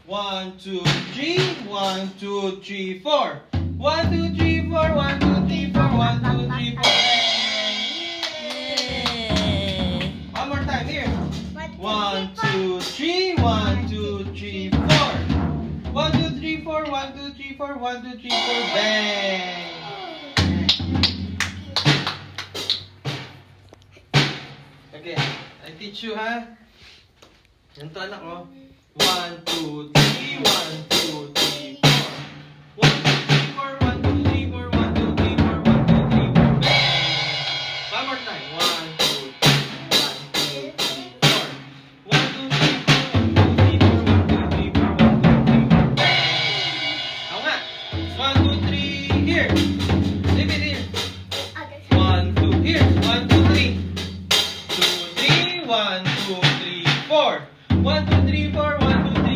1, 2, 3. 1, 2, 3, 4. 1, 2, 3, 4. 1, 2, 3, 4. 1, 2, 3, 4. Yay! One more time here. 1, 2, 3. 1, 2, 3, 4. 1, 2, 3, 4. 1, 2, 3, 4. 1, 2, 3, 4. Bang! Okay, I teach you ha. Ganito anak ko. 1, 2,